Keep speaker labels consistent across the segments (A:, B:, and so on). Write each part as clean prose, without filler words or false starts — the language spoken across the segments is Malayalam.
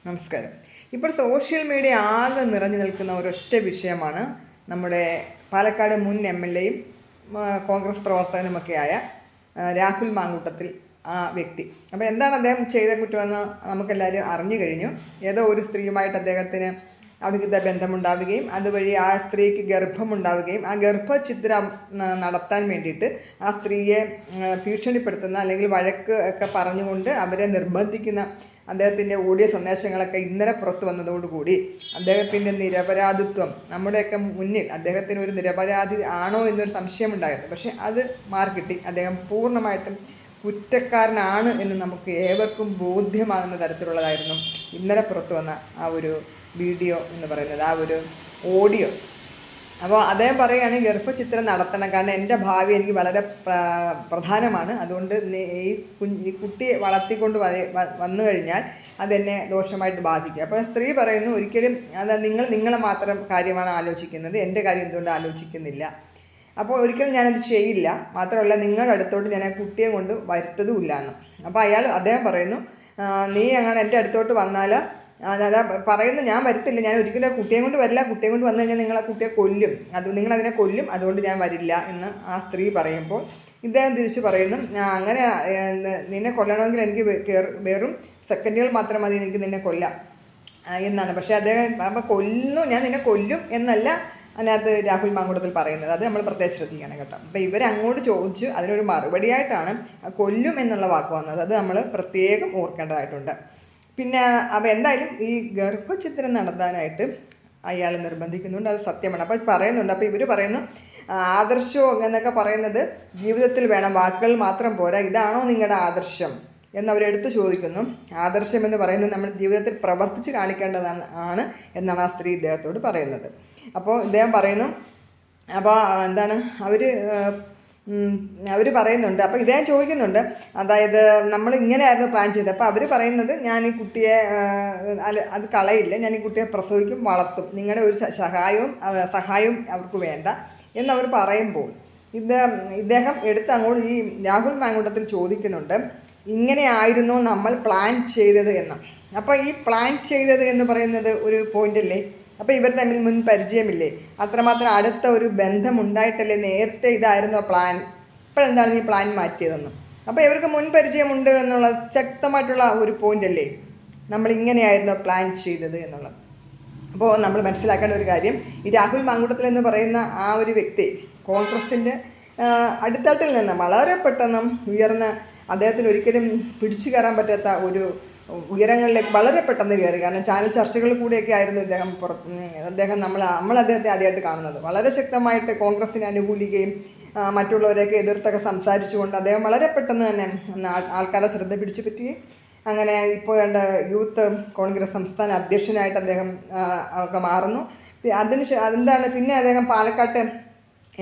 A: നമസ്കാരം. ഇപ്പോൾ സോഷ്യൽ മീഡിയ ആകെ നിറഞ്ഞു നിൽക്കുന്ന ഒരൊറ്റ വിഷയമാണ് നമ്മുടെ പാലക്കാട് മുൻ എം.എൽ.എയും കോൺഗ്രസ് പ്രവർത്തകനുമൊക്കെയായ രാഹുൽ മാങ്കൂട്ടത്തിൽ ആ വ്യക്തി. അപ്പോൾ എന്താണ് അദ്ദേഹം ചെയ്ത കുറ്റമെന്ന് നമുക്കെല്ലാവരും അറിഞ്ഞു കഴിഞ്ഞു. ഏതോ ഒരു സ്ത്രീയുമായിട്ട് അദ്ദേഹത്തിന് അവിഹിത ബന്ധമുണ്ടാവുകയും അതുവഴി ആ സ്ത്രീക്ക് ഗർഭമുണ്ടാവുകയും ആ ഗർഭഛിദ്രം നടത്താൻ വേണ്ടിയിട്ട് ആ സ്ത്രീയെ ഭീഷണിപ്പെടുത്തുന്ന അല്ലെങ്കിൽ വഴക്ക് ഒക്കെ പറഞ്ഞുകൊണ്ട് അവരെ നിർബന്ധിക്കുന്ന അദ്ദേഹത്തിൻ്റെ ഓഡിയോ സന്ദേശങ്ങളൊക്കെ ഇന്നലെ പുറത്തു വന്നതോടുകൂടി അദ്ദേഹത്തിൻ്റെ നിരപരാധിത്വം നമ്മുടെയൊക്കെ മുന്നിൽ അദ്ദേഹത്തിന് ഒരു നിരപരാധി ആണോ എന്നൊരു സംശയമുണ്ടായിരുന്നു. പക്ഷേ അത് മാർക്കിട്ടി. അദ്ദേഹം പൂർണ്ണമായിട്ടും കുറ്റക്കാരനാണ് എന്ന് നമുക്ക് ഏവർക്കും ബോധ്യമാകുന്ന തരത്തിലുള്ളതായിരുന്നു ഇന്നലെ പുറത്തു വന്ന ആ ഒരു വീഡിയോ എന്ന് പറയുന്നത്, ആ ഒരു ഓഡിയോ. അപ്പോൾ അദ്ദേഹം പറയുകയാണ് ഗർഭചിത്രം നടത്തണം, കാരണം എൻ്റെ ഭാവി എനിക്ക് വളരെ പ്രധാനമാണ്, അതുകൊണ്ട് ഈ കുട്ടിയെ വളർത്തിക്കൊണ്ട് വന്നു കഴിഞ്ഞാൽ അതെന്നെ ദോഷമായിട്ട് ബാധിക്കും. അപ്പോൾ സ്ത്രീ പറയുന്നു, ഒരിക്കലും അത് നിങ്ങളെ മാത്രം കാര്യമാണ് ആലോചിക്കുന്നത്, എൻ്റെ കാര്യം എന്തുകൊണ്ട് ആലോചിക്കുന്നില്ല, അപ്പോൾ ഒരിക്കലും ഞാനത് ചെയ്യില്ല, മാത്രമല്ല നിങ്ങളുടെ അടുത്തോട്ട് ഞാൻ ആ കുട്ടിയെ കൊണ്ട് വരുത്തതുമില്ല എന്ന്. അപ്പോൾ അദ്ദേഹം പറയുന്നു, നീ അങ്ങനെ എൻ്റെ അടുത്തോട്ട് വന്നാൽ പറയുന്നു, ഞാൻ വരത്തില്ല, ഞാൻ ഒരിക്കലും ആ കുട്ടിയെ കൊണ്ട് വരില്ല, കുട്ടിയെ കൊണ്ട് വന്നു കഴിഞ്ഞാൽ നിങ്ങൾ ആ കുട്ടിയെ കൊല്ലും, നിങ്ങളതിനെ കൊല്ലും, അതുകൊണ്ട് ഞാൻ വരില്ല എന്ന് ആ സ്ത്രീ പറയുമ്പോൾ ഇദ്ദേഹം തിരിച്ച് പറയുന്നു, അങ്ങനെ നിന്നെ കൊല്ലണമെങ്കിൽ എനിക്ക് വെറും സെക്കൻഡുകൾ മാത്രം മതി, എനിക്ക് നിന്നെ കൊല്ലാം എന്നാണ്. പക്ഷേ അദ്ദേഹം അപ്പോൾ കൊല്ലുന്നു, ഞാൻ നിന്നെ കൊല്ലും എന്നല്ല അതിനകത്ത് രാഹുൽ മാങ്കൂട്ടത്തിൽ പറയുന്നത്. അത് നമ്മൾ പ്രത്യേകം ശ്രദ്ധിക്കണം കേട്ടോ. അപ്പോൾ ഇവരങ്ങോട്ട് ചോദിച്ച് അതിനൊരു മറുപടിയായിട്ടാണ് കൊല്ലും എന്നുള്ള വാക്ക് വന്നത്. അത് നമ്മൾ പ്രത്യേകം ഓർക്കേണ്ടതായിട്ടുണ്ട്. പിന്നെ അപ്പോൾ എന്തായാലും ഈ ഗർഭചിത്രം നടത്താനായിട്ട് അയാൾ നിർബന്ധിക്കുന്നുണ്ട്, അത് സത്യമാണ്. അപ്പോൾ പറയുന്നുണ്ട്, അപ്പോൾ ഇവർ പറയുന്നു, ആദർശം എന്നൊക്കെ പറയുന്നത് ജീവിതത്തിൽ വേണം, വാക്കുകൾ മാത്രം പോരാ, ഇതാണോ നിങ്ങളുടെ ആദർശം എന്നവരെടുത്ത് ചോദിക്കുന്നു. ആദർശം എന്ന് പറയുന്നത് നമ്മൾ ജീവിതത്തിൽ പ്രവർത്തിച്ച് കാണിക്കേണ്ടതാണ് എന്നാണ് ആ സ്ത്രീ ഇദ്ദേഹത്തോട് പറയുന്നത്. അപ്പോൾ ഇദ്ദേഹം പറയുന്നു, അപ്പോൾ എന്താണ് അവർ പറയുന്നുണ്ട്. അപ്പോൾ ഇദ്ദേഹം ചോദിക്കുന്നുണ്ട്, അതായത് നമ്മൾ ഇങ്ങനെയായിരുന്നു പ്ലാൻ ചെയ്തത്. അപ്പോൾ അവർ പറയുന്നത്, ഞാൻ ഈ കുട്ടിയെ അത് കളയില്ല, ഞാൻ ഈ കുട്ടിയെ പ്രസവിക്കും, വളർത്തും, നിങ്ങളുടെ ഒരു സഹായവും അവർക്ക് വേണ്ട എന്നവർ പറയുമ്പോൾ ഇദ്ദേഹം എടുത്ത് അങ്ങോട്ട് ഈ രാഹുൽ മാങ്കൂട്ടത്തിൽ ചോദിക്കുന്നുണ്ട്, ഇങ്ങനെയായിരുന്നു നമ്മൾ പ്ലാൻ ചെയ്തത് എന്ന്. അപ്പോൾ ഈ പ്ലാൻ ചെയ്തത് എന്ന് പറയുന്നത് ഒരു പോയിൻ്റല്ലേ? അപ്പോൾ ഇവർ തമ്മിൽ മുൻ പരിചയമില്ലേ? അത്രമാത്രം അടുത്ത ഒരു ബന്ധമുണ്ടായിട്ടല്ലേ നേരത്തെ ഇതായിരുന്നു പ്ലാൻ, ഇപ്പോഴെന്താണ് ഈ പ്ലാൻ മാറ്റിയതെന്ന്? അപ്പോൾ ഇവർക്ക് മുൻ പരിചയമുണ്ട് എന്നുള്ള ശക്തമായിട്ടുള്ള ഒരു പോയിൻ്റല്ലേ നമ്മളിങ്ങനെയായിരുന്നു പ്ലാൻ ചെയ്തത് എന്നുള്ളത്. അപ്പോൾ നമ്മൾ മനസ്സിലാക്കേണ്ട ഒരു കാര്യം, ഈ രാഹുൽ മാങ്കൂട്ടത്തിൽ എന്ന് പറയുന്ന ആ ഒരു വ്യക്തി കോൺഗ്രസിൻ്റെ അടിത്തട്ടിൽ നിന്ന് വളരെ പെട്ടെന്ന് ഉയർന്ന് അദ്ദേഹത്തിന് ഒരിക്കലും പിടിച്ചു കയറാൻ പറ്റാത്ത ഒരു ഉയരങ്ങളിലേക്ക് വളരെ പെട്ടെന്ന് കയറി. കാരണം ചാനൽ ചർച്ചകളിൽ കൂടെയൊക്കെ ആയിരുന്നു അദ്ദേഹം നമ്മൾ അദ്ദേഹത്തെ ആദ്യമായിട്ട് കാണുന്നത്. വളരെ ശക്തമായിട്ട് കോൺഗ്രസിനെ അനുകൂലിക്കുകയും മറ്റുള്ളവരെയൊക്കെ എതിർത്തൊക്കെ സംസാരിച്ചുകൊണ്ട് അദ്ദേഹം വളരെ പെട്ടെന്ന് തന്നെ ആൾക്കാരെ ശ്രദ്ധ പിടിച്ചു പറ്റുകയും അങ്ങനെ ഇപ്പോൾ യൂത്ത് കോൺഗ്രസ് സംസ്ഥാന അധ്യക്ഷനായിട്ട് അദ്ദേഹം ഒക്കെ മാറുന്നു. അതെന്താണ് പിന്നെ അദ്ദേഹം പാലക്കാട്ട്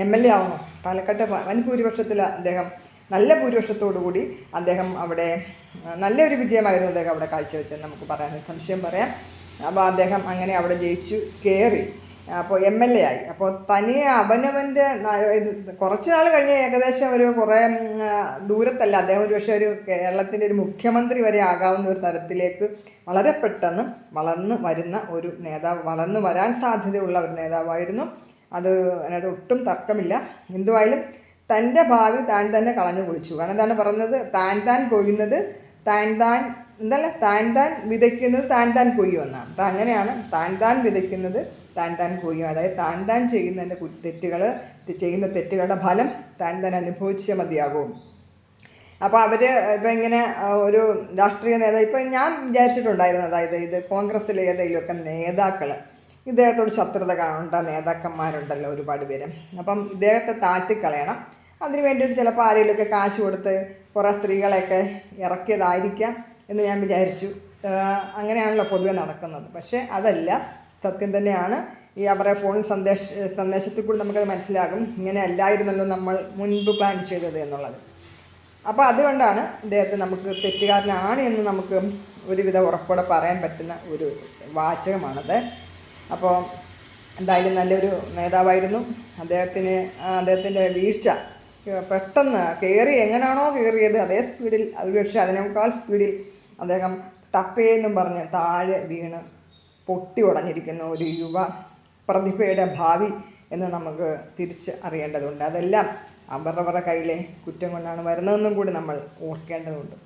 A: എം.എൽ.എ ആവുന്നു. പാലക്കാട്ട് വൻ ഭൂരിപക്ഷത്തിൽ അദ്ദേഹം നല്ല ഭൂരിപക്ഷത്തോടുകൂടി അദ്ദേഹം അവിടെ നല്ലൊരു വിജയമായിരുന്നു അദ്ദേഹം അവിടെ കാഴ്ചവെച്ചത് നമുക്ക് പറയാൻ സംശയം പറയാം. അപ്പോൾ അദ്ദേഹം അങ്ങനെ അവിടെ ജയിച്ചു കയറി, അപ്പോൾ എം.എൽ.എ ആയി. അപ്പോൾ തനിയെ അവനവൻ്റെ കുറച്ച് നാൾ കഴിഞ്ഞ് ഏകദേശം ഒരു കുറേ ദൂരത്തല്ല, അദ്ദേഹം ഒരു പക്ഷേ ഒരു കേരളത്തിൻ്റെ ഒരു മുഖ്യമന്ത്രി വരെ ആകാവുന്ന ഒരു തരത്തിലേക്ക് വളരെ പെട്ടെന്ന് വളർന്നു വരാൻ സാധ്യതയുള്ള ഒരു നേതാവായിരുന്നു. അതിനകത്ത് ഒട്ടും തർക്കമില്ല. എന്തുവായാലും തൻ്റെ ഭാവി താൻ തന്നെ കളഞ്ഞു കുളിച്ചു. കാരണം എന്താണ് പറയുന്നത്, താൻ കൊയ്യുന്നത് താൻ വിതയ്ക്കുന്നത് താൻ കൊയ്യുമെന്നാണ്. അങ്ങനെയാണ്, താൻ വിതയ്ക്കുന്നത് താൻ കൊയ്യും. അതായത് താൻ ചെയ്യുന്ന തെറ്റുകളുടെ ഫലം താൻ അനുഭവിച്ചേ മതിയാകും. അപ്പോൾ അവർ ഇപ്പം ഇങ്ങനെ ഒരു രാഷ്ട്രീയ നേതാവ്, ഇപ്പം ഞാൻ വിചാരിച്ചിട്ടുണ്ടായിരുന്നു, അതായത് ഇത് കോൺഗ്രസ്സിലെ ഏതെങ്കിലുമൊക്കെ നേതാക്കൾ ഇദ്ദേഹത്തോട് ശത്രുത കാണേണ്ട നേതാക്കന്മാരുണ്ടല്ലോ ഒരുപാട് പേര്, അപ്പം ഇദ്ദേഹത്തെ താഴ്ത്തിക്കളയണം, അതിന് വേണ്ടിയിട്ട് ചിലപ്പോൾ ആരെങ്കിലുമൊക്കെ കാശ് കൊടുത്ത് കുറേ സ്ത്രീകളെയൊക്കെ ഇറക്കിയതായിരിക്കാം എന്ന് ഞാൻ വിചാരിച്ചു. അങ്ങനെയാണല്ലോ പൊതുവെ നടക്കുന്നത്. പക്ഷേ അതല്ല, സത്യം തന്നെയാണ്. ഈ അവരുടെ ഫോൺ സന്ദേശത്തിൽ കൂടി നമുക്കത് മനസ്സിലാകും, ഇങ്ങനെ അല്ലായിരുന്നല്ലോ നമ്മൾ മുൻപ് പ്ലാൻ ചെയ്തത് എന്നുള്ളത്. അപ്പോൾ അതുകൊണ്ടാണ് ഇദ്ദേഹത്തെ നമുക്ക് തെറ്റുകാരനാണ് എന്ന് നമുക്ക് ഒരുവിധ ഉറപ്പോടെ പറയാൻ പറ്റുന്ന ഒരു വാചകമാണത്. അപ്പോൾ എന്തായാലും നല്ലൊരു നേതാവായിരുന്നു. അദ്ദേഹത്തിൻ്റെ വീഴ്ച പെട്ടെന്ന് എങ്ങനെയാണോ കയറിയത് അതേ സ്പീഡിൽ, ഒരുപക്ഷെ അതിനേക്കാൾ സ്പീഡിൽ അദ്ദേഹം ടപ്പേന്നും പറഞ്ഞ് താഴെ വീണ് പൊട്ടി ഉടഞ്ഞിരിക്കുന്ന ഒരു യുവ പ്രതിഭയുടെ ഭാവി എന്ന് നമുക്ക് തിരിച്ച് അറിയേണ്ടതുണ്ട്. അതെല്ലാം അവരവരുടെ കയ്യിലെ കുറ്റം കൊണ്ടാണ് വരുന്നതെന്നും കൂടി നമ്മൾ ഓർക്കേണ്ടതുണ്ട്.